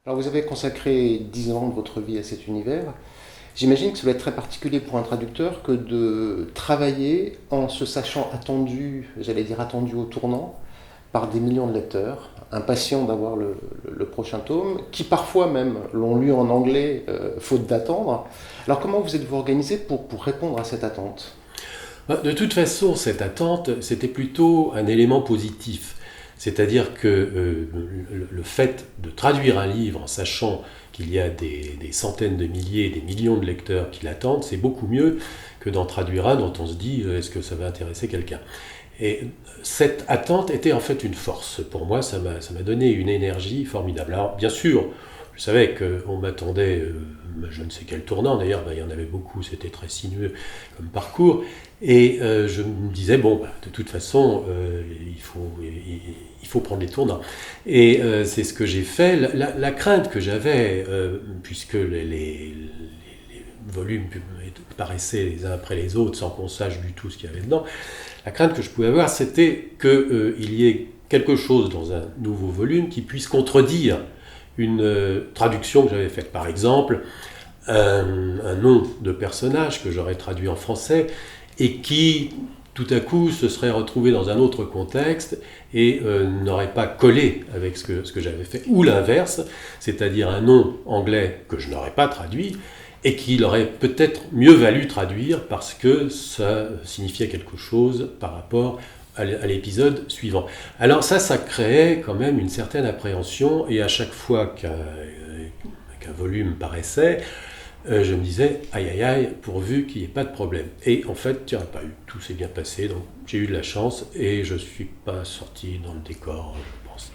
Alors vous avez consacré 10 ans de votre vie à cet univers. J'imagine que ça doit être très particulier pour un traducteur que de travailler en se sachant attendu, j'allais dire attendu au tournant, par des millions de lecteurs, impatients d'avoir le prochain tome, qui parfois même l'ont lu en anglais, faute d'attendre. Alors comment vous êtes-vous organisé pour répondre à cette attente? De toute façon, cette attente, c'était plutôt un élément positif. C'est-à-dire que le fait de traduire un livre en sachant qu'il y a des centaines de milliers, des millions de lecteurs qui l'attendent, c'est beaucoup mieux que d'en traduire un dont on se dit est-ce que ça va intéresser quelqu'un. Et cette attente était en fait une force. Pour moi, ça m'a donné une énergie formidable. Alors, bien sûr, je savais qu'on m'attendait, je ne sais quel tournant, d'ailleurs, il y en avait beaucoup, c'était très sinueux comme parcours, et je me disais, bon, de toute façon, il faut prendre les tournants. Et c'est ce que j'ai fait. La crainte que j'avais, puisque les volumes paraissaient les uns après les autres sans qu'on sache du tout ce qu'il y avait dedans, la crainte que je pouvais avoir, c'était qu'il y ait quelque chose dans un nouveau volume qui puisse contredire une traduction que j'avais faite. Par exemple, un nom de personnage que j'aurais traduit en français et qui, tout à coup, se serait retrouvé dans un autre contexte et n'aurait pas collé avec ce que j'avais fait. Ou l'inverse, c'est-à-dire un nom anglais que je n'aurais pas traduit et qu'il aurait peut-être mieux valu traduire parce que ça signifiait quelque chose par rapport à l'épisode suivant. Alors ça créait quand même une certaine appréhension, et à chaque fois qu'un volume paraissait, je me disais, aïe aïe aïe, pourvu qu'il n'y ait pas de problème. Et en fait, il n'y en a pas eu. Tout s'est bien passé, donc j'ai eu de la chance, et je ne suis pas sorti dans le décor, je pense.